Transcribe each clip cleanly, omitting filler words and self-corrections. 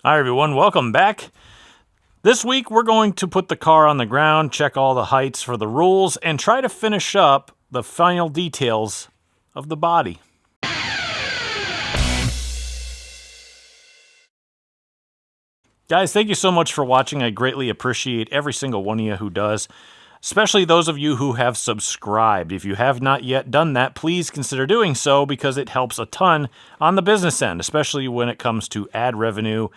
Hi everyone, welcome back. This week we're going to put the car on the ground, check all the heights for the rules, and try to finish up the final details of the body. Guys, thank you so much for watching. I greatly appreciate every single one of you who does, especially those of you who have subscribed. If you have not yet done that, please consider doing so because it helps a ton on the business end, especially when it comes to ad revenue,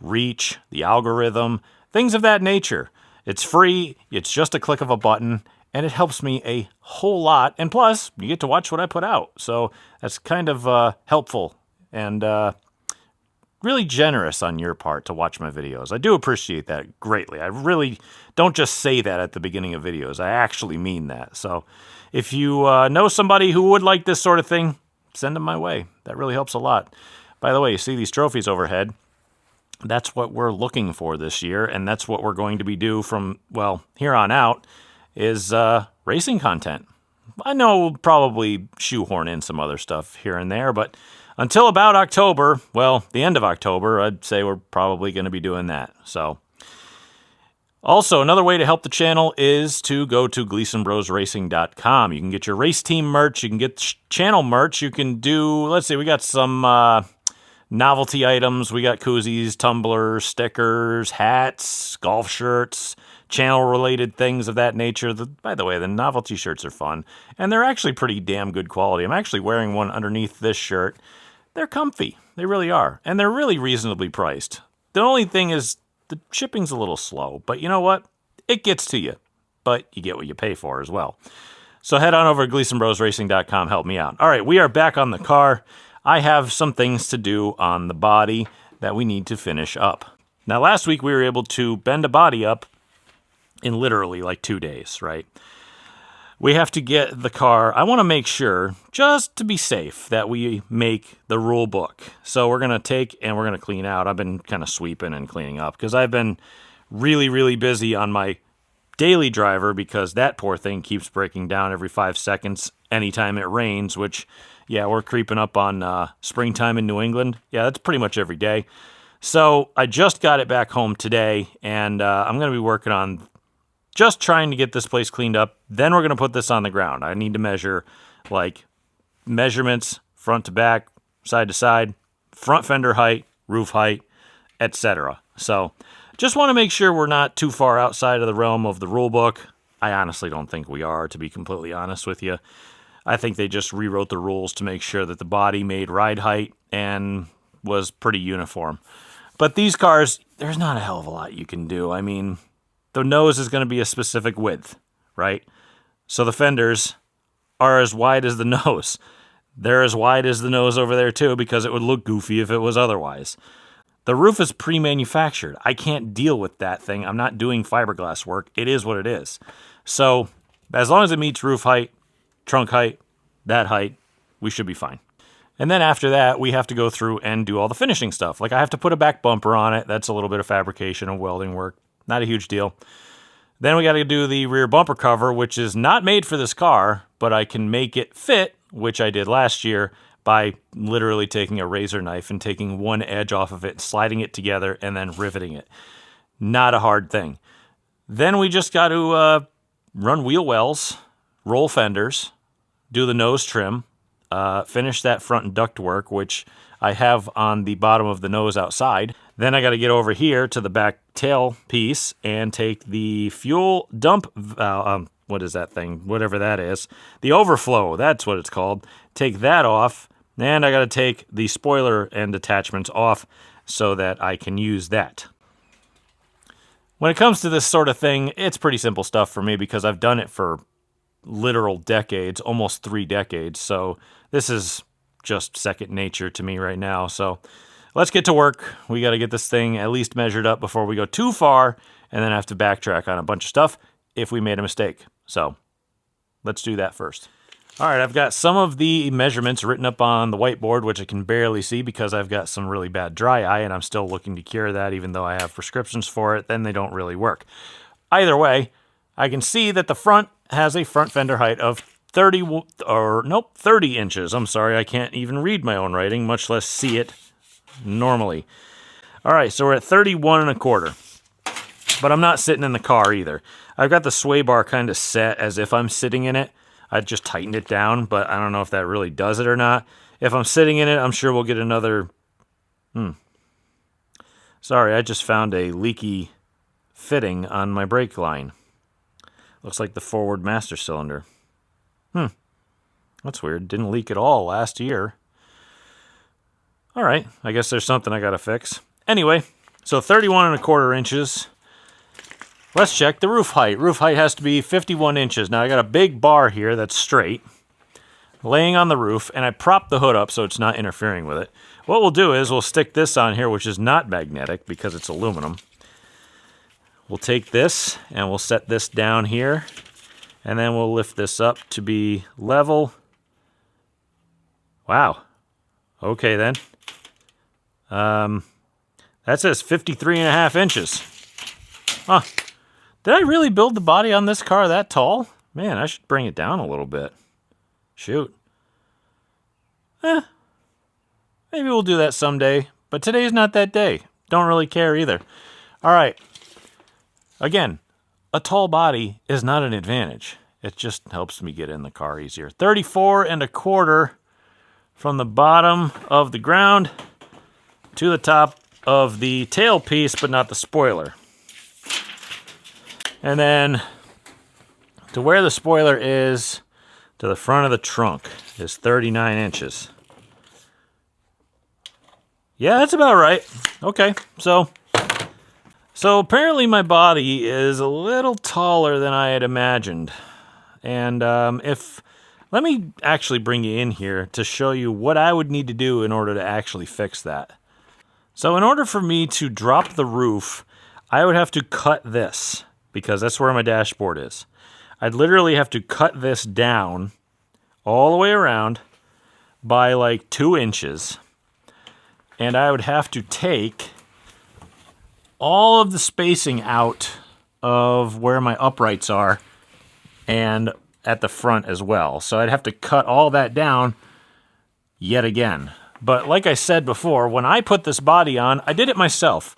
reach, the algorithm, things of that nature. It's free, it's just a click of a button, and it helps me a whole lot. And plus, you get to watch what I put out. So that's kind of helpful and really generous on your part to watch my videos. I do appreciate that greatly. I really don't just say that at the beginning of videos. I actually mean that. So if you know somebody who would like this sort of thing, send them my way. That really helps a lot. By the way, you see these trophies overhead? That's what we're looking for this year, and that's what we're going to be do from, well, here on out, is racing content. I know we'll probably shoehorn in some other stuff here and there, but until about October, well, the end of October, I'd say we're probably going to be doing that. So, also, another way to help the channel is to go to GleasonBrosRacing.com. You can get your race team merch, you can get channel merch, you can do, let's see, we got some novelty items. We got koozies, tumblers, stickers, hats, golf shirts, channel-related things of that nature. By the way, the novelty shirts are fun, and they're actually pretty damn good quality. I'm actually wearing one underneath this shirt. They're comfy. They really are, and they're really reasonably priced. The only thing is the shipping's a little slow, but you know what? It gets to you, but you get what you pay for as well. So head on over to GleasonBrosRacing.com. Help me out. All right, we are back on the car. I have some things to do on the body that we need to finish up. Now, last week we were able to bend a body up in literally like 2 days, right? We have to get the car, I want to make sure, just to be safe, that we make the rule book. So we're going to take and we're going to clean out. I've been kind of sweeping and cleaning up because I've been really, really busy on my daily driver because that poor thing keeps breaking down every 5 seconds anytime it rains, which, yeah, we're creeping up on springtime in New England. Yeah, that's pretty much every day. So I just got it back home today, and I'm going to be working on just trying to get this place cleaned up. Then we're going to put this on the ground. I need to measure, like, measurements, front to back, side to side, front fender height, roof height, etc. So just want to make sure we're not too far outside of the realm of the rule book. I honestly don't think we are, to be completely honest with you. I think they just rewrote the rules to make sure that the body made ride height and was pretty uniform. But these cars, there's not a hell of a lot you can do. I mean, the nose is going to be a specific width, right? So the fenders are as wide as the nose. They're as wide as the nose over there too, because it would look goofy if it was otherwise. The roof is pre-manufactured. I can't deal with that thing. I'm not doing fiberglass work. It is what it is. So as long as it meets roof height, trunk height, that height, we should be fine. And then after that, we have to go through and do all the finishing stuff. Like I have to put a back bumper on it. That's a little bit of fabrication and welding work. Not a huge deal. Then we got to do the rear bumper cover, which is not made for this car, but I can make it fit, which I did last year by literally taking a razor knife and taking one edge off of it, sliding it together, and then riveting it. Not a hard thing. Then we just got to run wheel wells, roll fenders, do the nose trim, finish that front ductwork, which I have on the bottom of the nose outside. Then I got to get over here to the back tail piece and take the fuel dump, what is that thing? Whatever that is. The overflow, that's what it's called. Take that off, and I got to take the spoiler end attachments off so that I can use that. When it comes to this sort of thing, it's pretty simple stuff for me because I've done it for literal decades, almost 3 decades. So this is just second nature to me right now. So let's get to work. We got to get this thing at least measured up before we go too far and then have to backtrack on a bunch of stuff if we made a mistake. So let's do that first. All right, I've got some of the measurements written up on the whiteboard, which I can barely see because I've got some really bad dry eye and I'm still looking to cure that. Even though I have prescriptions for it, then they don't really work. Either way, I can see that the front has a front fender height of 30 inches. I'm sorry, I can't even read my own writing, much less see it normally. All right, so we're at 31 1/4. But I'm not sitting in the car either. I've got the sway bar kind of set as if I'm sitting in it. I just tightened it down, but I don't know if that really does it or not. If I'm sitting in it, I'm sure we'll get another... Sorry, I just found a leaky fitting on my brake line. Looks like the forward master cylinder. That's weird. Didn't leak at all last year. All right, I guess there's something I got to fix. Anyway, so 31 1/4 inches. Let's check the roof height. Roof height has to be 51 inches. Now I got a big bar here that's straight, laying on the roof, and I propped the hood up so it's not interfering with it. What we'll do is we'll stick this on here, which is not magnetic because it's aluminum. We'll take this and we'll set this down here, and then we'll lift this up to be level. Wow. Okay then. That says 53.5 inches. Huh. Did I really build the body on this car that tall? Man, I should bring it down a little bit. Shoot. Maybe we'll do that someday, but today's not that day. Don't really care either. All right. Again, a tall body is not an advantage. It just helps me get in the car easier. 34 1/4 from the bottom of the ground to the top of the tailpiece, but not the spoiler. And then to where the spoiler is to the front of the trunk is 39 inches. Yeah, that's about right. Okay, so apparently my body is a little taller than I had imagined. And let me actually bring you in here to show you what I would need to do in order to actually fix that. So in order for me to drop the roof, I would have to cut this, because that's where my dashboard is. I'd literally have to cut this down all the way around by like 2 inches. And I would have to take all of the spacing out of where my uprights are and at the front as well. So I'd have to cut all that down yet again. But like I said before, when I put this body on, I did it myself.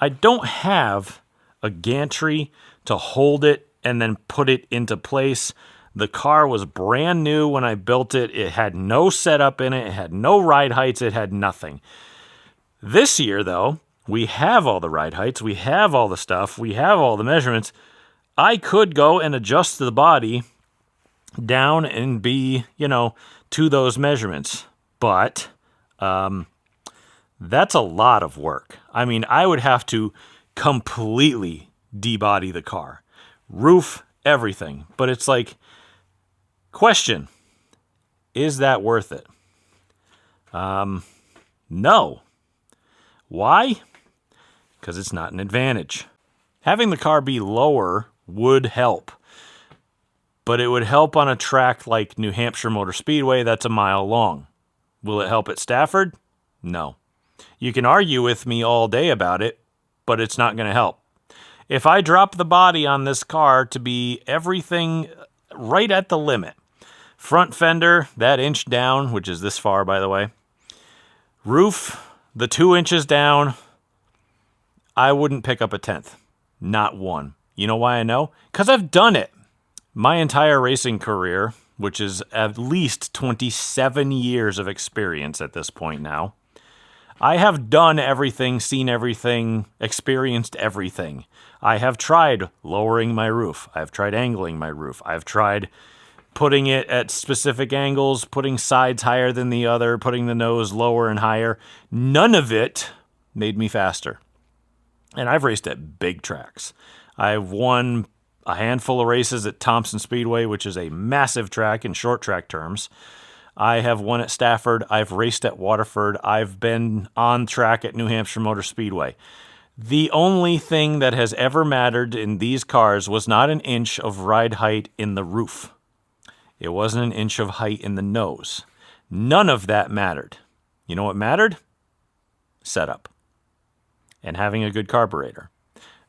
I don't have a gantry to hold it and then put it into place. The car was brand new when I built it. It had no setup in it. It had no ride heights. It had nothing. This year, though, we have all the ride heights. We have all the stuff. We have all the measurements. I could go and adjust the body down and be, to those measurements. But that's a lot of work. I mean, I would have to completely debody the car. Roof, everything. But it's like, question, is that worth it? No. Why? Because it's not an advantage. Having the car be lower would help. But it would help on a track like New Hampshire Motor Speedway that's a mile long. Will it help at Stafford? No. You can argue with me all day about it, but it's not going to help. If I drop the body on this car to be everything right at the limit, front fender, that inch down, which is this far, by the way, roof, the 2 inches down, I wouldn't pick up a tenth. Not one. You know why I know? Because I've done it. My entire racing career, which is at least 27 years of experience at this point now, I have done everything, seen everything, experienced everything. I have tried lowering my roof. I've tried angling my roof. I've tried putting it at specific angles, putting sides higher than the other, putting the nose lower and higher. None of it made me faster. And I've raced at big tracks. I've won a handful of races at Thompson Speedway, which is a massive track in short track terms. I have won at Stafford. I've raced at Waterford. I've been on track at New Hampshire Motor Speedway. The only thing that has ever mattered in these cars was not an inch of ride height in the roof. It wasn't an inch of height in the nose. None of that mattered. You know what mattered? Setup. And having a good carburetor.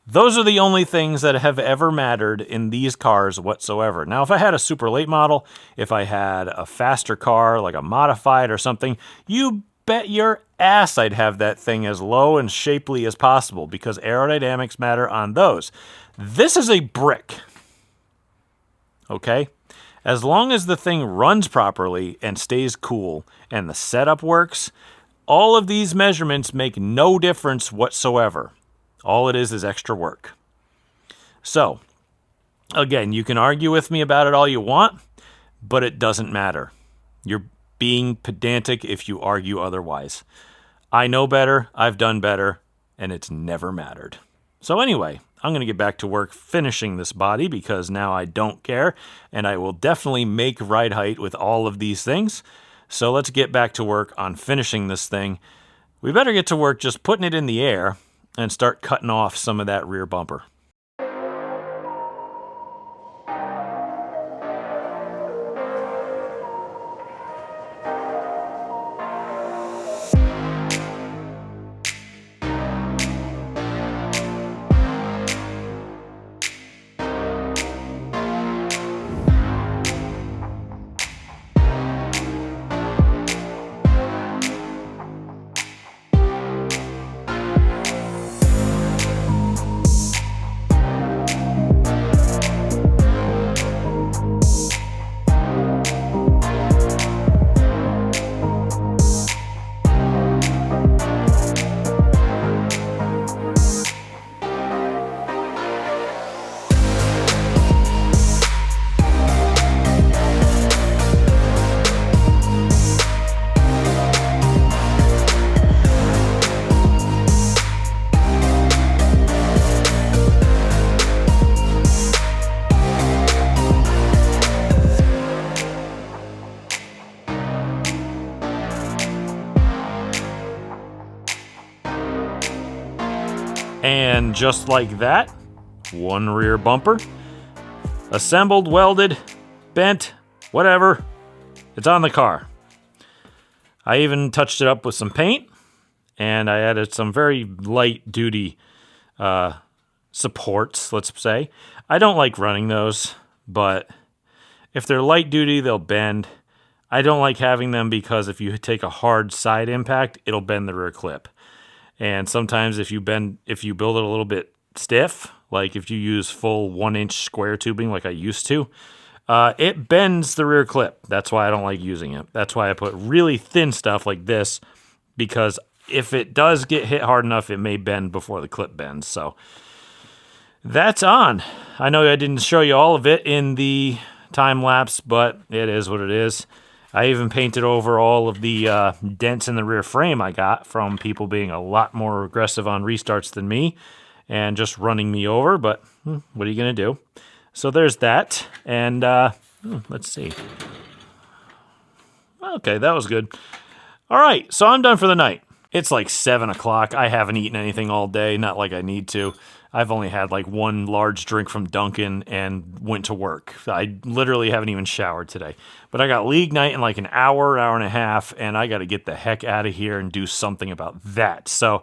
Those are the only things that have ever mattered in these cars whatsoever. Now, if I had a super late model, if I had a faster car, like a modified or something, you bet your ass I'd have that thing as low and shapely as possible because aerodynamics matter on those. This is a brick. Okay? As long as the thing runs properly and stays cool and the setup works, all of these measurements make no difference whatsoever. All it is extra work. So, again, you can argue with me about it all you want, but it doesn't matter. You're being pedantic if you argue otherwise. I know better, I've done better, and it's never mattered. So anyway, I'm going to get back to work finishing this body because now I don't care, and I will definitely make ride height with all of these things. So let's get back to work on finishing this thing. We better get to work just putting it in the air and start cutting off some of that rear bumper. And just like that, one rear bumper, assembled, welded, bent, whatever, it's on the car. I even touched it up with some paint, and I added some very light duty supports, let's say. I don't like running those, but if they're light duty, they'll bend. I don't like having them because if you take a hard side impact, it'll bend the rear clip. And sometimes if you build it a little bit stiff, like if you use full 1-inch square tubing like I used to, it bends the rear clip. That's why I don't like using it. That's why I put really thin stuff like this, because if it does get hit hard enough, it may bend before the clip bends. So that's on. I know I didn't show you all of it in the time lapse, but it is what it is. I even painted over all of the dents in the rear frame I got from people being a lot more aggressive on restarts than me and just running me over, but what are you going to do? So there's that, and let's see. Okay, that was good. All right, so I'm done for the night. It's like 7 o'clock. I haven't eaten anything all day, not like I need to. I've only had like one large drink from Dunkin' and went to work. I literally haven't even showered today. But I got league night in like an hour and a half, and I got to get the heck out of here and do something about that. So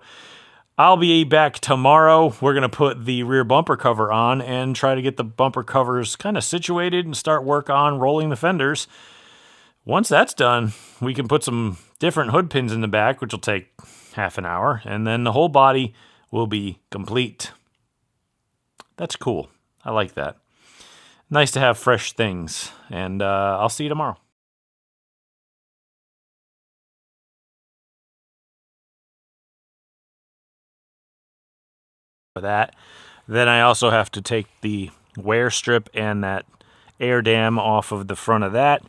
I'll be back tomorrow. We're going to put the rear bumper cover on and try to get the bumper covers kind of situated and start work on rolling the fenders. Once that's done, we can put some different hood pins in the back, which will take half an hour, and then the whole body will be complete. That's cool. I like that. Nice to have fresh things, and I'll see you tomorrow. For that, then I also have to take the wear strip and that air dam off of the front of that,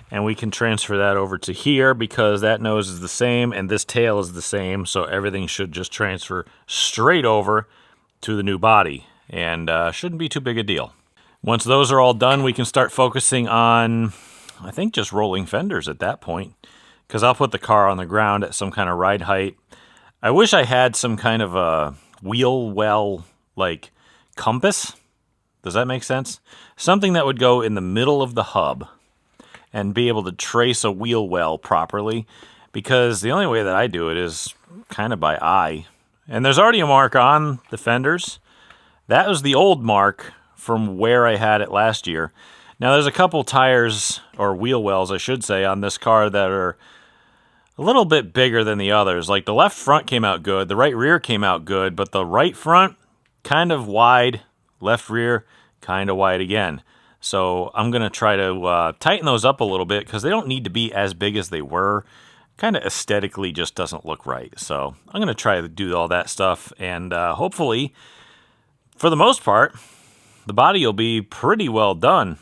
and we can transfer that over to here because that nose is the same and this tail is the same, so everything should just transfer straight over to the new body, and shouldn't be too big a deal. Once those are all done, we can start focusing on, I think, just rolling fenders at that point, because I'll put the car on the ground at some kind of ride height. I wish I had some kind of a wheel well, like, compass. Does that make sense? Something that would go in the middle of the hub and be able to trace a wheel well properly, because the only way that I do it is kind of by eye. And there's already a mark on the fenders. That was the old mark from where I had it last year. Now there's a couple tires, or wheel wells I should say, on this car that are a little bit bigger than the others. Like the left front came out good, the right rear came out good, but the right front kind of wide, left rear kind of wide again. So I'm going to try to tighten those up a little bit because they don't need to be as big as they were. Kind of aesthetically just doesn't look right. So I'm going to try to do all that stuff, and hopefully, for the most part, the body will be pretty well done.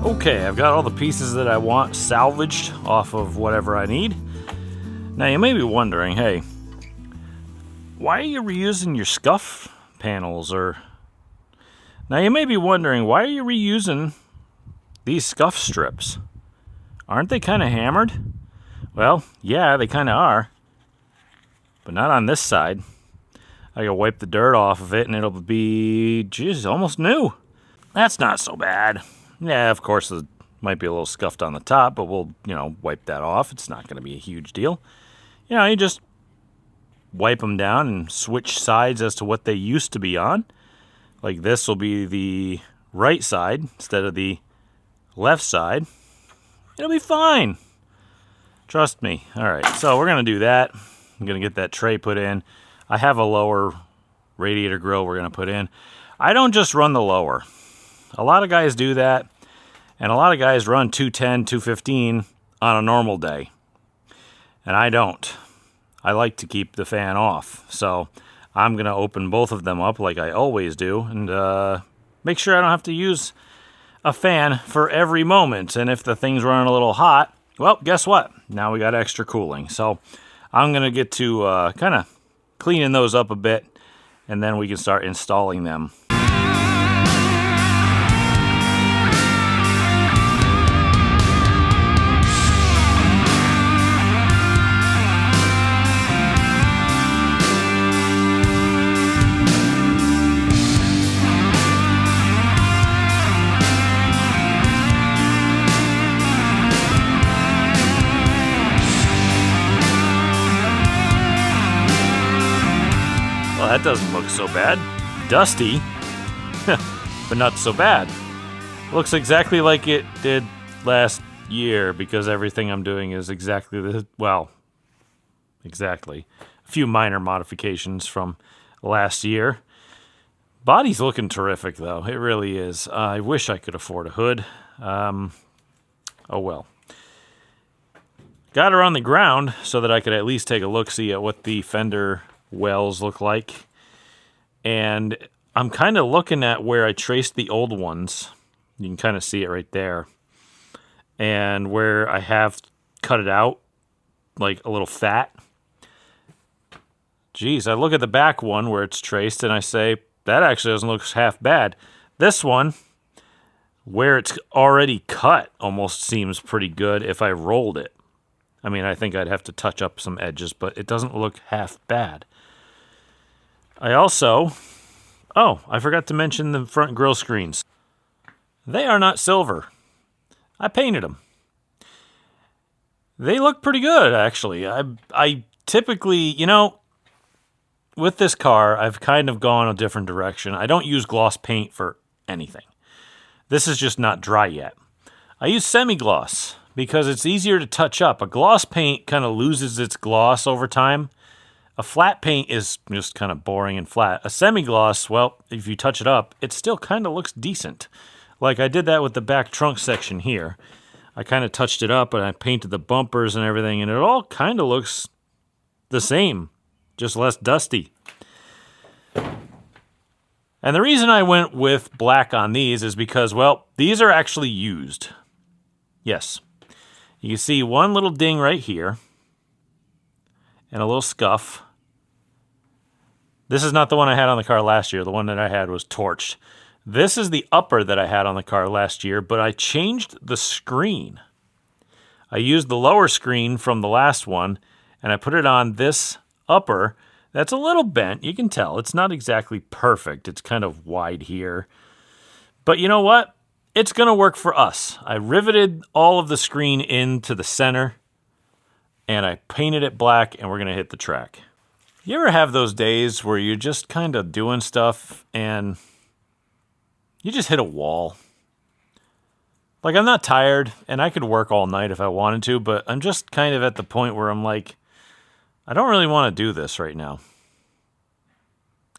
Okay, I've got all the pieces that I want salvaged off of whatever I need. Now you may be wondering, hey, why are you reusing your scuff panels? Now you may be wondering, why are you reusing these scuff strips? Aren't they kind of hammered? Well, yeah, they kind of are, but not on this side. I gotta wipe the dirt off of it and it'll be, geez, almost new. That's not so bad. Yeah, of course, it might be a little scuffed on the top, but we'll, wipe that off. It's not going to be a huge deal. You just wipe them down and switch sides as to what they used to be on. Like this will be the right side instead of the left side. It'll be fine. Trust me. All right, so we're going to do that. I'm going to get that tray put in. I have a lower radiator grill we're going to put in. I don't just run the lower. A lot of guys do that, and a lot of guys run 210, 215 on a normal day, and I don't. I like to keep the fan off, so I'm going to open both of them up like I always do, and make sure I don't have to use a fan for every moment, and if the thing's running a little hot, well, guess what? Now we got extra cooling, so I'm going to get to kind of cleaning those up a bit, and then we can start installing them. That doesn't look so bad. Dusty, but not so bad. Looks exactly like it did last year because everything I'm doing is exactly exactly. A few minor modifications from last year. Body's looking terrific though. It really is. I wish I could afford a hood. Oh well. Got her on the ground so that I could at least take a look-see at what the Fender wells look like, and I'm kind of looking at where I traced the old ones. You can kind of see it right there, and where I have cut it out like a little fat. Geez, I look at the back one where it's traced and I say that actually doesn't look half bad. This one where it's already cut almost seems pretty good if I rolled it. I mean, I think I'd have to touch up some edges, but it doesn't look half bad. I forgot to mention the front grille screens. They are not silver. I painted them. They look pretty good, actually. I typically, with this car, I've kind of gone a different direction. I don't use gloss paint for anything. This is just not dry yet. I use semi-gloss because it's easier to touch up. A gloss paint kind of loses its gloss over time. A flat paint is just kind of boring and flat. A semi-gloss, well, if you touch it up, it still kind of looks decent. Like I did that with the back trunk section here. I kind of touched it up and I painted the bumpers and everything, and it all kind of looks the same, just less dusty. And the reason I went with black on these is because, well, these are actually used. Yes. You can see one little ding right here and a little scuff. This is not the one I had on the car last year. The one that I had was torched. This is the upper that I had on the car last year, but I changed the screen. I used the lower screen from the last one, and I put it on this upper. That's a little bent. You can tell. It's not exactly perfect. It's kind of wide here. But you know what? It's going to work for us. I riveted all of the screen into the center, and I painted it black, and we're going to hit the track. You ever have those days where you're just kind of doing stuff, and you just hit a wall? Like, I'm not tired, and I could work all night if I wanted to, but I'm just kind of at the point where I'm like, I don't really want to do this right now.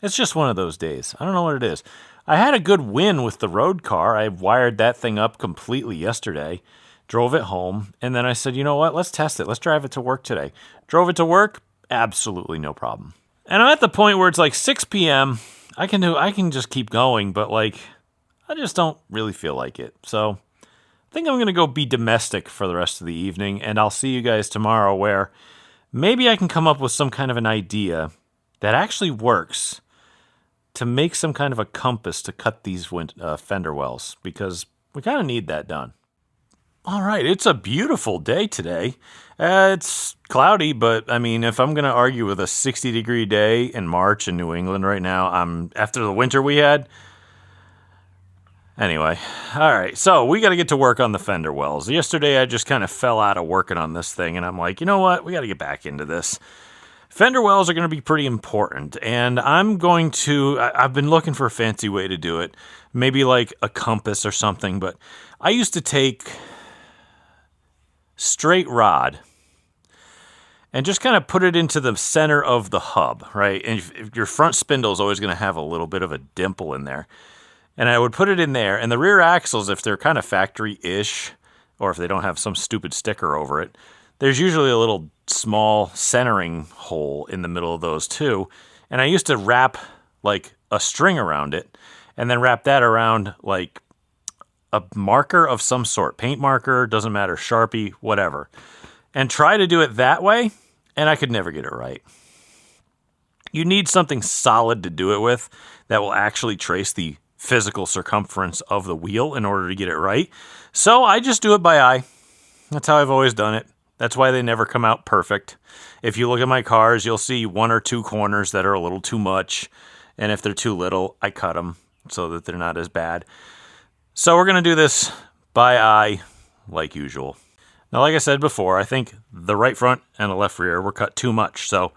It's just one of those days. I don't know what it is. I had a good win with the road car. I wired that thing up completely yesterday, drove it home, and then I said, you know what, let's test it. Let's drive it to work today. Drove it to work, absolutely no problem. And I'm at the point where it's like 6 p.m. I can just keep going, but like, I just don't really feel like it. So I think I'm going to go be domestic for the rest of the evening, and I'll see you guys tomorrow where maybe I can come up with some kind of an idea that actually works to make some kind of a compass to cut these fender wells, because we kind of need that done. All right, it's a beautiful day today. It's cloudy, but I mean, if I'm going to argue with a 60-degree day in March in New England right now, after the winter we had. Anyway, all right, so we got to get to work on the fender wells. Yesterday, I just kind of fell out of working on this thing, and I'm like, you know what? We got to get back into this. Fender wells are going to be pretty important, and I've been looking for a fancy way to do it, maybe like a compass or something, but I used to take straight rod and just kind of put it into the center of the hub, right? And if your front spindle is always going to have a little bit of a dimple in there. And I would put it in there, and the rear axles, if they're kind of factory-ish, or if they don't have some stupid sticker over it, there's usually a little small centering hole in the middle of those too. And I used to wrap like a string around it, and then wrap that around like a marker of some sort, paint marker, doesn't matter, Sharpie, whatever, and try to do it that way, and I could never get it right. You need something solid to do it with that will actually trace the physical circumference of the wheel in order to get it right. So I just do it by eye. That's how I've always done it. That's why they never come out perfect. If you look at my cars, you'll see 1 or 2 corners that are a little too much. And if they're too little, I cut them so that they're not as bad. So we're going to do this by eye like usual. Now, like I said before, I think the right front and the left rear were cut too much. So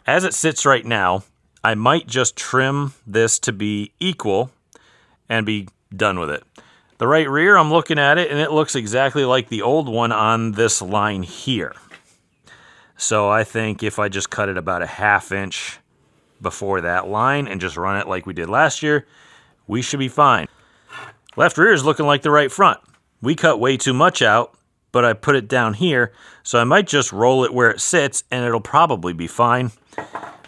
as it sits right now, I might just trim this to be equal and be done with it. The right rear, I'm looking at it, and it looks exactly like the old one on this line here. So I think if I just cut it about a 1/2 inch before that line and just run it like we did last year, we should be fine. Left rear is looking like the right front. We cut way too much out, but I put it down here, so I might just roll it where it sits, and it'll probably be fine.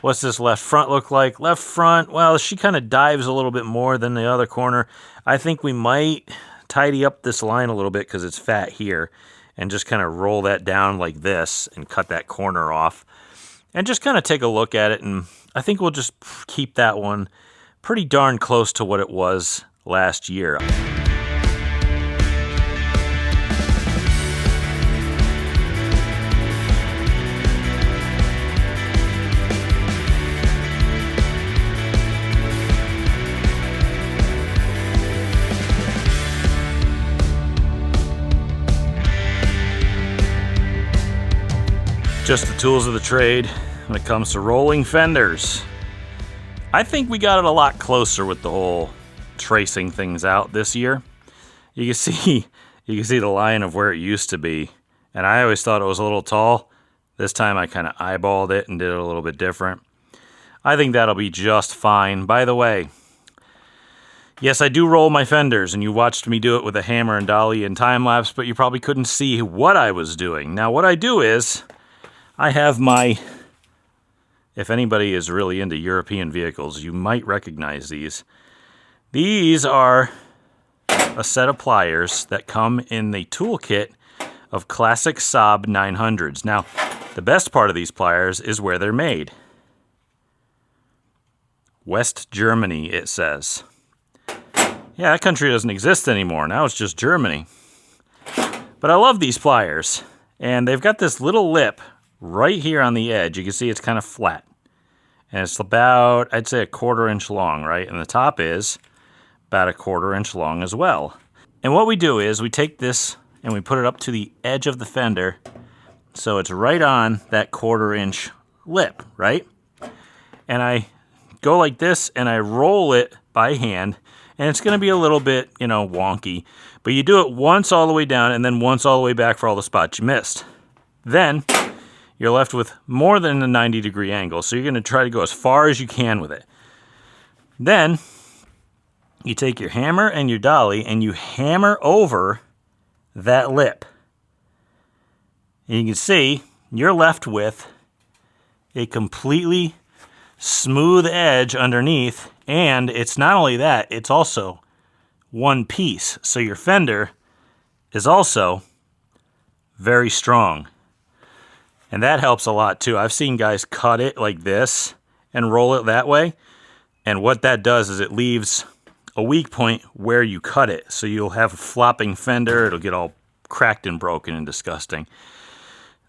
What's this left front look like? Left front, well, she kind of dives a little bit more than the other corner. I think we might tidy up this line a little bit because it's fat here, and just kind of roll that down like this and cut that corner off. And just kind of take a look at it, and I think we'll just keep that one pretty darn close to what it was last year. Just the tools of the trade when it comes to rolling fenders. I think we got it a lot closer with the whole tracing things out this year. You can see the line of where it used to be, and I always thought it was a little tall. This time I kind of eyeballed it and did it a little bit different. I think that'll be just fine. By the way, yes, I do roll my fenders, and you watched me do it with a hammer and dolly in time lapse, but you probably couldn't see what I was doing. Now what I do is I have my, if anybody is really into European vehicles, you might recognize these. These are a set of pliers that come in the toolkit of classic Saab 900s. Now, the best part of these pliers is where they're made. West Germany, it says. Yeah, that country doesn't exist anymore. Now it's just Germany. But I love these pliers. And they've got this little lip right here on the edge. You can see it's kind of flat. And it's about, I'd say, a 1/4 inch long, right? And the top is about a 1/4 inch long as well. And what we do is we take this and we put it up to the edge of the fender so it's right on that 1/4 inch lip, right? And I go like this and I roll it by hand, and it's going to be a little bit, wonky, but you do it once all the way down and then once all the way back for all the spots you missed. Then you're left with more than a 90-degree angle, so you're going to try to go as far as you can with it. Then you take your hammer and your dolly and you hammer over that lip. And you can see you're left with a completely smooth edge underneath, and it's not only that, it's also one piece. So your fender is also very strong. And that helps a lot too. I've seen guys cut it like this and roll it that way. And what that does is it leaves a weak point where you cut it. So you'll have a flopping fender. It'll get all cracked and broken and disgusting.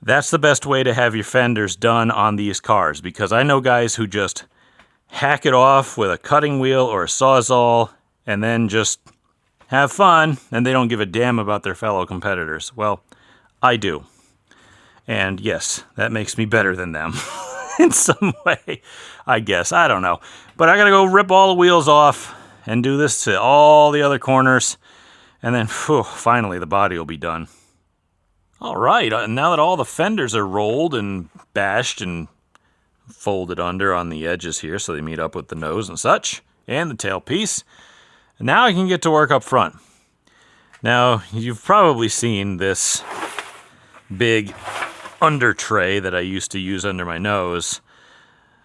That's the best way to have your fenders done on these cars, because I know guys who just hack it off with a cutting wheel or a Sawzall and then just have fun, and they don't give a damn about their fellow competitors. Well, I do. And yes, that makes me better than them in some way, I guess. I don't know. But I got to go rip all the wheels off and do this to all the other corners, and then finally the body will be done. All right, now that all the fenders are rolled and bashed and folded under on the edges here so they meet up with the nose and such, and the tailpiece, now I can get to work up front. Now, you've probably seen this big under tray that I used to use under my nose.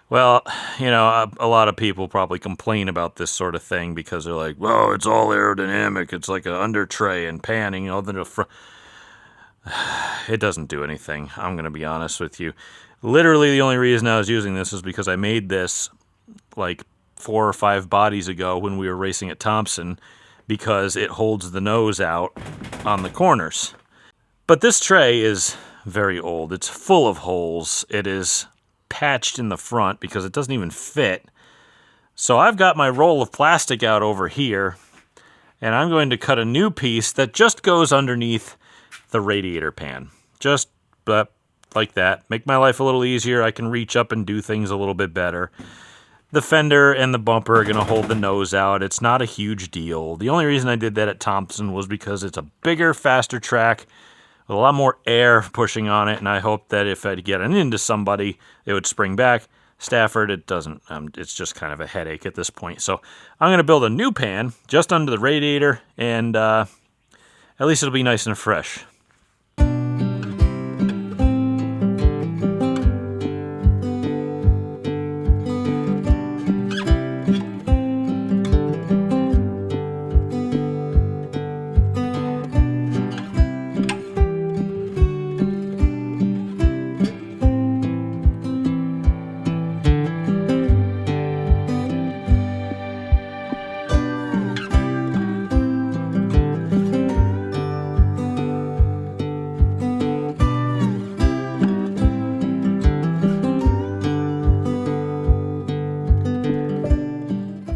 Well, a lot of people probably complain about this sort of thing because they're like, well, it's all aerodynamic, it's like an under tray and panning, the front. It doesn't do anything, I'm going to be honest with you. Literally, the only reason I was using this is because I made this like 4 or 5 bodies ago when we were racing at Thompson, because it holds the nose out on the corners. But this tray is very old. It's full of holes. It is patched in the front because it doesn't even fit. So I've got my roll of plastic out over here, and I'm going to cut a new piece that just goes underneath the radiator pan. Just like that. Make my life a little easier. I can reach up and do things a little bit better. The fender and the bumper are going to hold the nose out. It's not a huge deal. The only reason I did that at Thompson was because it's a bigger, faster track with a lot more air pushing on it, and I hoped that if I'd get it into somebody, it would spring back. Stafford, it doesn't. It's just kind of a headache at this point. So I'm going to build a new pan just under the radiator, and at least it'll be nice and fresh.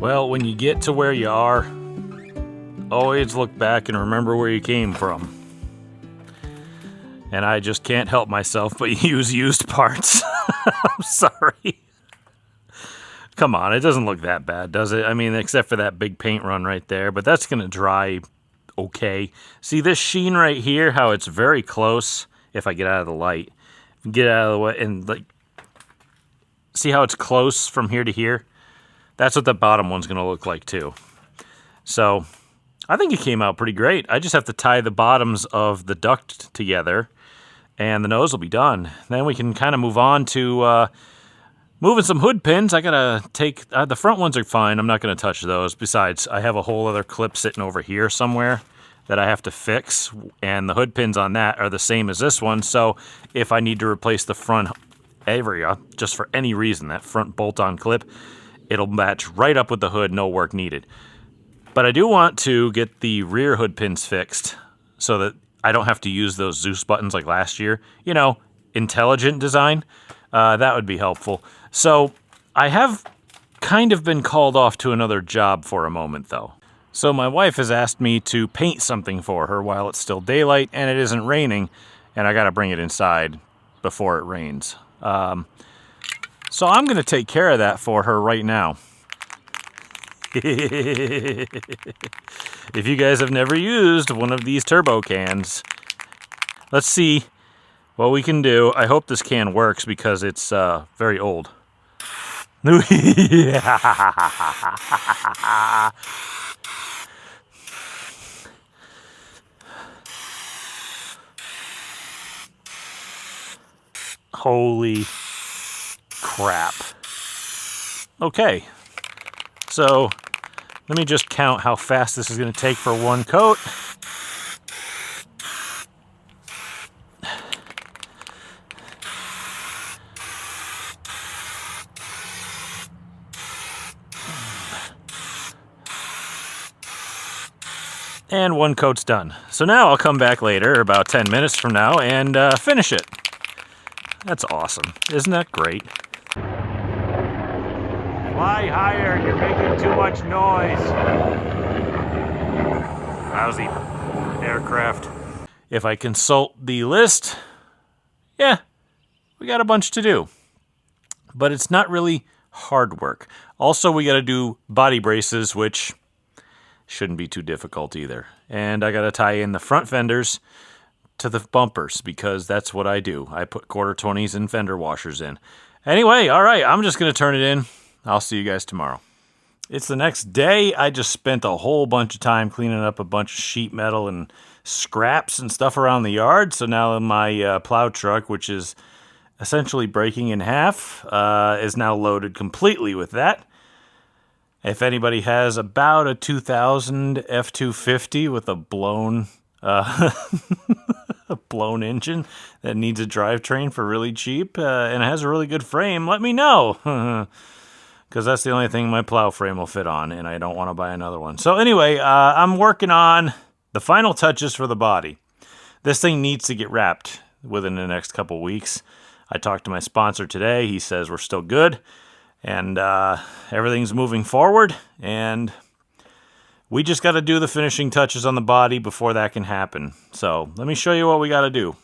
Well, when you get to where you are, always look back and remember where you came from. And I just can't help myself but use used parts. I'm sorry. Come on, it doesn't look that bad, does it? I mean, except for that big paint run right there, but that's going to dry okay. See this sheen right here, how it's very close if I get out of the light. Get out of the way and see how it's close from here to here? That's what the bottom one's going to look like too. So I think it came out pretty great. I just have to tie the bottoms of the duct together and the nose will be done. Then we can kind of move on to moving some hood pins. I got to take, the front ones are fine. I'm not going to touch those. Besides, I have a whole other clip sitting over here somewhere that I have to fix. And the hood pins on that are the same as this one. So if I need to replace the front area, just for any reason, that front bolt-on clip, it'll match right up with the hood, no work needed. But I do want to get the rear hood pins fixed so that I don't have to use those Zeus buttons like last year. Intelligent design. That would be helpful. So I have kind of been called off to another job for a moment, though. So my wife has asked me to paint something for her while it's still daylight and it isn't raining, and I got to bring it inside before it rains. So I'm going to take care of that for her right now. If you guys have never used one of these turbo cans, let's see what we can do. I hope this can works because it's very old. Holy crap. Okay, so let me just count how fast this is going to take for one coat. And one coat's done. So now I'll come back later, about 10 minutes from now, and finish it. That's awesome. Isn't that great? Fly higher, you're making too much noise. Lousy aircraft. If I consult the list, yeah, we got a bunch to do. But it's not really hard work. Also, we got to do body braces, which shouldn't be too difficult either. And I got to tie in the front fenders to the bumpers because that's what I do. I put quarter 20s and fender washers in. Anyway, all right, I'm just going to turn it in. I'll see you guys tomorrow. It's the next day. I just spent a whole bunch of time cleaning up a bunch of sheet metal and scraps and stuff around the yard. So now my plow truck, which is essentially breaking in half, is now loaded completely with that. If anybody has about a 2000 F-250 with a blown blown engine that needs a drivetrain for really cheap and has a really good frame, let me know. Because that's the only thing my plow frame will fit on, and I don't want to buy another one. So anyway, I'm working on the final touches for the body. This thing needs to get wrapped within the next couple weeks. I talked to my sponsor today. He says we're still good, and everything's moving forward, and we just got to do the finishing touches on the body before that can happen. So let me show you what we got to do.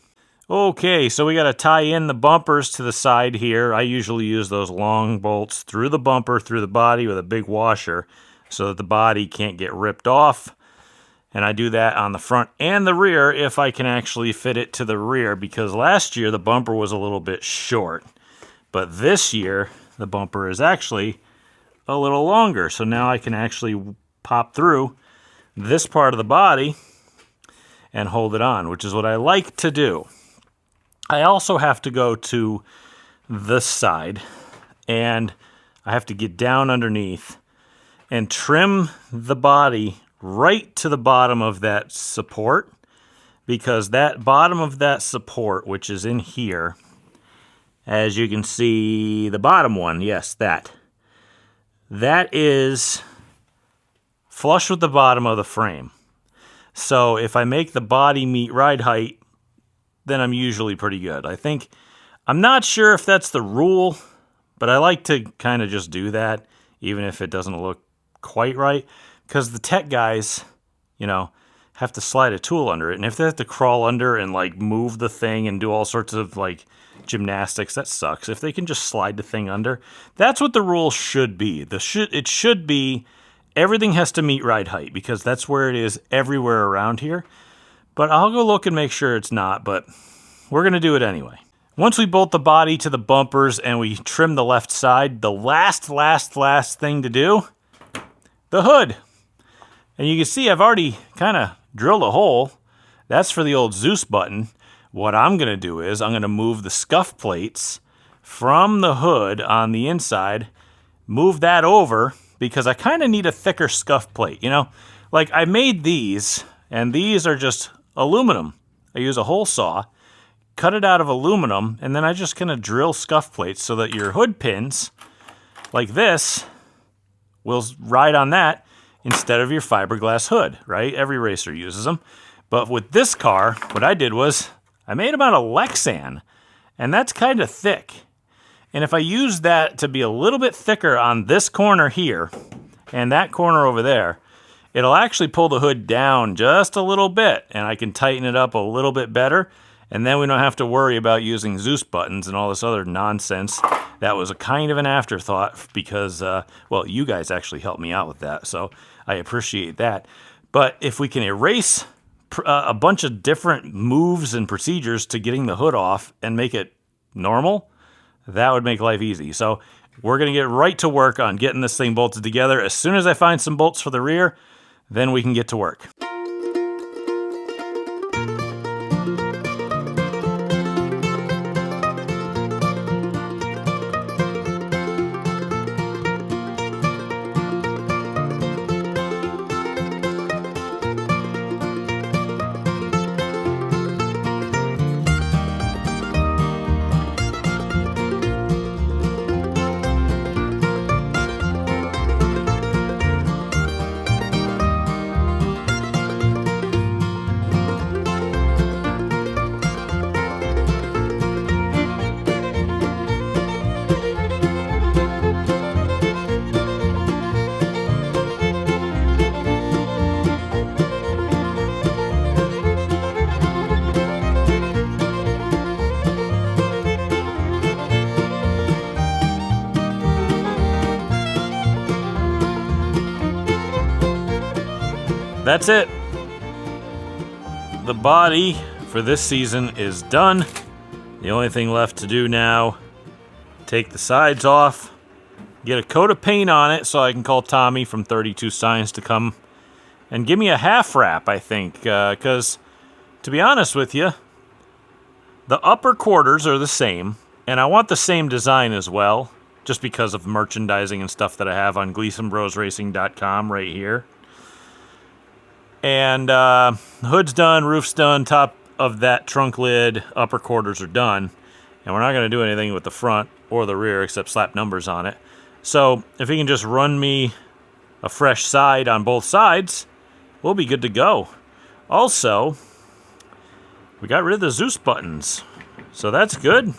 Okay, so we got to tie in the bumpers to the side here. I usually use those long bolts through the bumper, through the body with a big washer so that the body can't get ripped off. And I do that on the front and the rear if I can actually fit it to the rear, because last year the bumper was a little bit short. But this year the bumper is actually a little longer. So now I can actually pop through this part of the body and hold it on, which is what I like to do. I also have to go to this side, and I have to get down underneath and trim the body right to the bottom of that support, because that bottom of that support, which is in here, as you can see, the bottom one, yes, that is flush with the bottom of the frame. So if I make the body meet ride height, then I'm usually pretty good. I'm not sure if that's the rule, but I like to kind of just do that, even if it doesn't look quite right, because the tech guys, have to slide a tool under it, and if they have to crawl under and move the thing and do all sorts of gymnastics, that sucks. If they can just slide the thing under, that's what the rule should be. It should be everything has to meet ride height, because that's where it is everywhere around here. But I'll go look and make sure it's not, but we're going to do it anyway. Once we bolt the body to the bumpers and we trim the left side, the last thing to do, the hood. And you can see I've already kind of drilled a hole. That's for the old Zeus button. What I'm going to do is I'm going to move the scuff plates from the hood on the inside, move that over, because I kind of need a thicker scuff plate. I made these, and these are just aluminum. I use a hole saw, cut it out of aluminum, and then I just kind of drill scuff plates so that your hood pins, like this, will ride on that instead of your fiberglass hood, right? Every racer uses them. But with this car, what I did was I made them out of Lexan, and that's kind of thick. And if I use that to be a little bit thicker on this corner here and that corner over there, it'll actually pull the hood down just a little bit, and I can tighten it up a little bit better, and then we don't have to worry about using Zeus buttons and all this other nonsense. That was a kind of an afterthought because, well, you guys actually helped me out with that, so I appreciate that. But if we can erase a bunch of different moves and procedures to getting the hood off and make it normal, that would make life easy. So we're going to get right to work on getting this thing bolted together. As soon as I find some bolts for the rear, then we can get to work. That's it. The body for this season is done. The only thing left to do now, take the sides off, get a coat of paint on it so I can call Tommy from 32 Signs to come and give me a half wrap, I think. Because, to be honest with you, the upper quarters are the same, and I want the same design as well, just because of merchandising and stuff that I have on GleasonBrosRacing.com right here. And hood's done, roof's done, top of that trunk lid, upper quarters are done. And we're not going to do anything with the front or the rear except slap numbers on it. So if he can just run me a fresh side on both sides, we'll be good to go. Also, we got rid of the Zeus buttons. So that's good.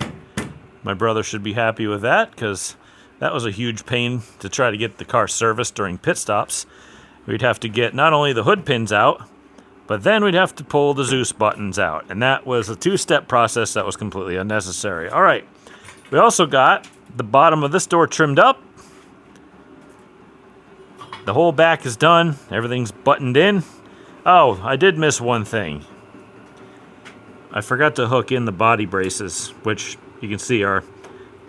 My brother should be happy with that because that was a huge pain to try to get the car serviced during pit stops. We'd have to get not only the hood pins out, but then we'd have to pull the Zeus buttons out. And that was a two-step process that was completely unnecessary. All right. We also got the bottom of this door trimmed up. The whole back is done. Everything's buttoned in. Oh, I did miss one thing. I forgot to hook in the body braces, which you can see are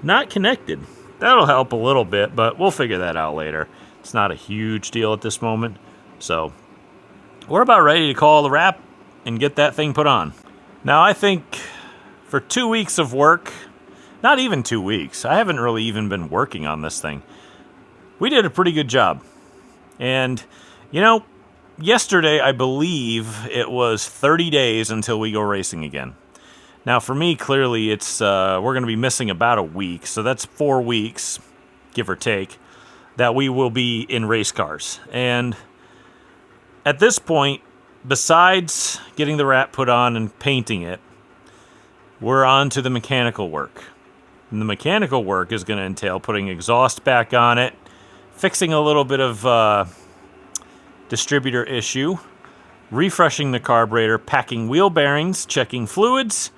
not connected. That'll help a little bit, but we'll figure that out later. It's not a huge deal at this moment. So we're about ready to call the wrap and get that thing put on. Now, I think for 2 weeks of work, not even 2 weeks, I haven't really even been working on this thing. We did a pretty good job. And, you know, yesterday, I believe it was 30 days until we go racing again. Now, for me, clearly, it's we're going to be missing about a week. So that's 4 weeks, give or take, that we will be in race cars. And at this point, besides getting the wrap put on and painting it, we're on to the mechanical work. And the mechanical work is going to entail putting exhaust back on it, fixing a little bit of distributor issue, refreshing the carburetor, packing wheel bearings, checking fluids,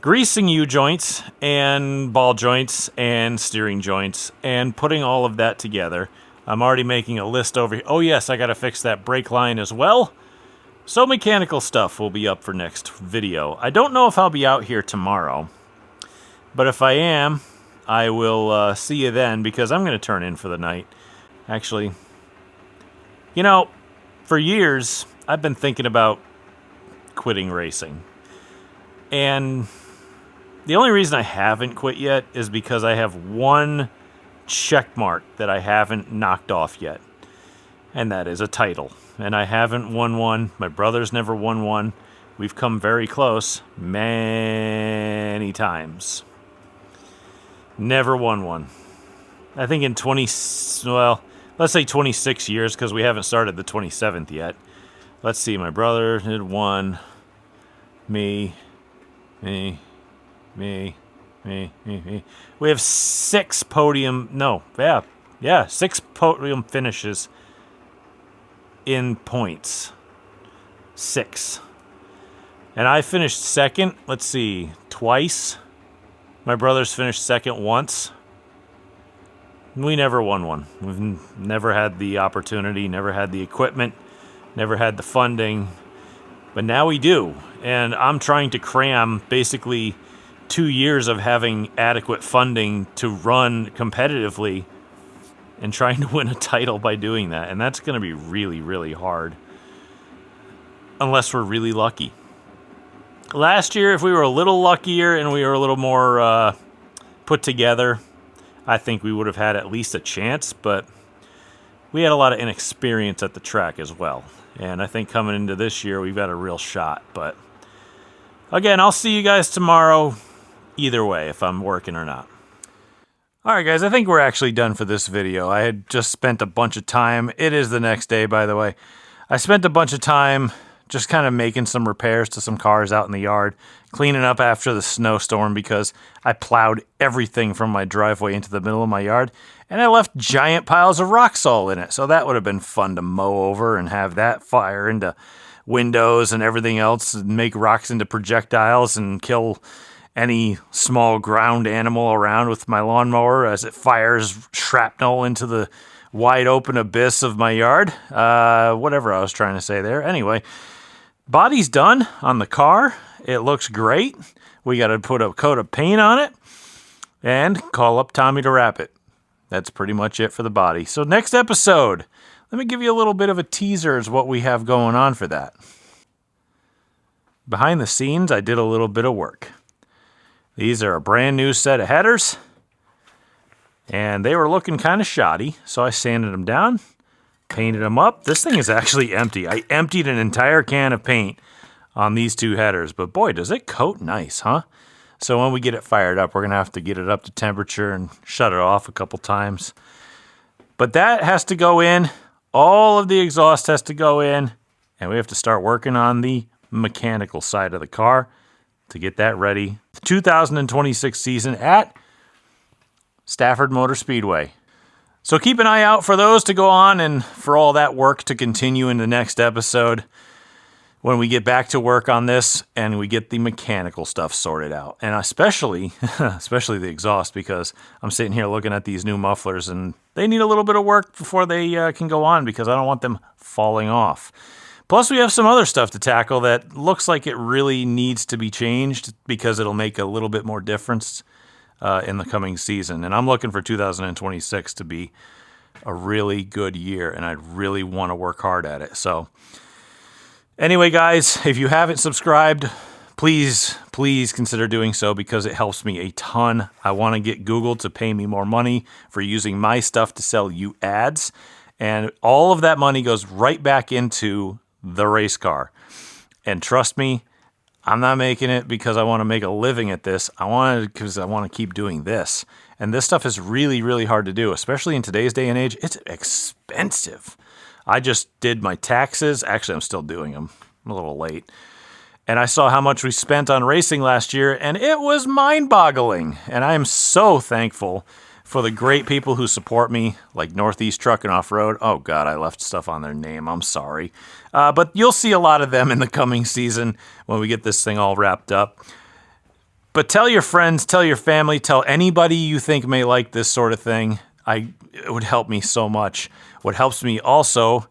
greasing U-joints and ball joints and steering joints, and putting all of that together. I'm already making a list over here. Oh yes, I got to fix that brake line as well. So mechanical stuff will be up for next video. I don't know if I'll be out here tomorrow, but if I am, I will see you then because I'm going to turn in for the night. Actually, you know, for years, I've been thinking about quitting racing. And the only reason I haven't quit yet is because I have one check mark that I haven't knocked off yet. And that is a title. And I haven't won one. My brother's never won one. We've come very close many times. Never won one. I think in let's say 26 years because we haven't started the 27th yet. Let's see, my brother did one. Me. We have 6 podium, 6 podium finishes. in points. 6. And I finished second, let's see, twice. My brothers finished second once. We never won one. We've never had the opportunity, never had the equipment, never had the funding. But now we do. And I'm trying to cram basically 2 years of having adequate funding to run competitively and trying to win a title by doing that. And that's going to be really, really hard. Unless we're really lucky. Last year, if we were a little luckier and we were a little more put together, I think we would have had at least a chance. But we had a lot of inexperience at the track as well. And I think coming into this year, we've got a real shot. But again, I'll see you guys tomorrow either way, if I'm working or not. Alright guys, I think we're actually done for this video. I had just spent a bunch of time, it is the next day by the way, I spent a bunch of time just kind of making some repairs to some cars out in the yard, cleaning up after the snowstorm because I plowed everything from my driveway into the middle of my yard, and I left giant piles of rock salt in it, so that would have been fun to mow over and have that fire into windows and everything else, and make rocks into projectiles and kill any small ground animal around with my lawnmower as it fires shrapnel into the wide open abyss of my yard. Whatever I was trying to say there. Anyway, body's done on the car. It looks great. We got to put a coat of paint on it and call up Tommy to wrap it. That's pretty much it for the body. So next episode, let me give you a little bit of a teaser as what we have going on for that. Behind the scenes, I did a little bit of work. These are a brand new set of headers, and they were looking kind of shoddy, so I sanded them down, painted them up. This thing is actually empty. I emptied an entire can of paint on these two headers, but boy, does it coat nice, huh? So when we get it fired up, we're going to have to get it up to temperature and shut it off a couple times. But that has to go in. All of the exhaust has to go in, and we have to start working on the mechanical side of the car to get that ready. The 2026 season at Stafford Motor Speedway. So keep an eye out for those to go on and for all that work to continue in the next episode when we get back to work on this and we get the mechanical stuff sorted out. And especially the exhaust, because I'm sitting here looking at these new mufflers and they need a little bit of work before they can go on because I don't want them falling off. Plus, we have some other stuff to tackle that looks like it really needs to be changed because it'll make a little bit more difference in the coming season. And I'm looking for 2026 to be a really good year, and I really want to work hard at it. So anyway, guys, if you haven't subscribed, please consider doing so because it helps me a ton. I want to get Google to pay me more money for using my stuff to sell you ads. And all of that money goes right back into the race car. And trust me, I'm not making it because I want to make a living at this. I want it because I want to keep doing this. And this stuff is really, really hard to do, especially in today's day and age. It's expensive. I just did my taxes. Actually, I'm still doing them. I'm a little late. And I saw how much we spent on racing last year, and it was mind-boggling. And I am so thankful for the great people who support me, like Northeast Truck and Off-Road. Oh, God, I left stuff on their name. I'm sorry. But you'll see a lot of them in the coming season when we get this thing all wrapped up. But tell your friends, tell your family, tell anybody you think may like this sort of thing. It would help me so much. What helps me also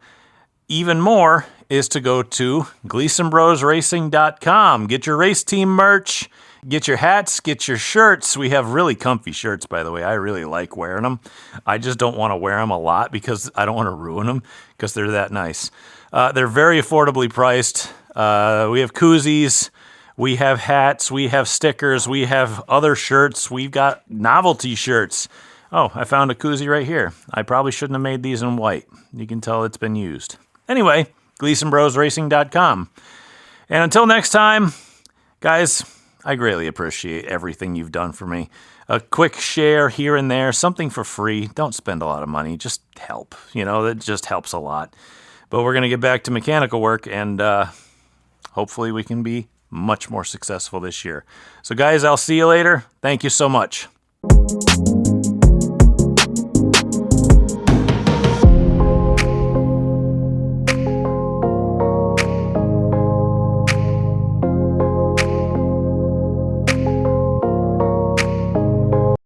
even more is to go to GleasonBrosRacing.com. Get your race team merch. Get your hats, get your shirts. We have really comfy shirts, by the way. I really like wearing them. I just don't want to wear them a lot because I don't want to ruin them because they're that nice. They're very affordably priced. We have koozies. We have hats. We have stickers. We have other shirts. We've got novelty shirts. Oh, I found a koozie right here. I probably shouldn't have made these in white. You can tell it's been used. Anyway, GleasonBrosRacing.com. And until next time, guys, I greatly appreciate everything you've done for me. A quick share here and there, something for free. Don't spend a lot of money. Just help. That just helps a lot. But we're going to get back to mechanical work, and hopefully we can be much more successful this year. So, guys, I'll see you later. Thank you so much.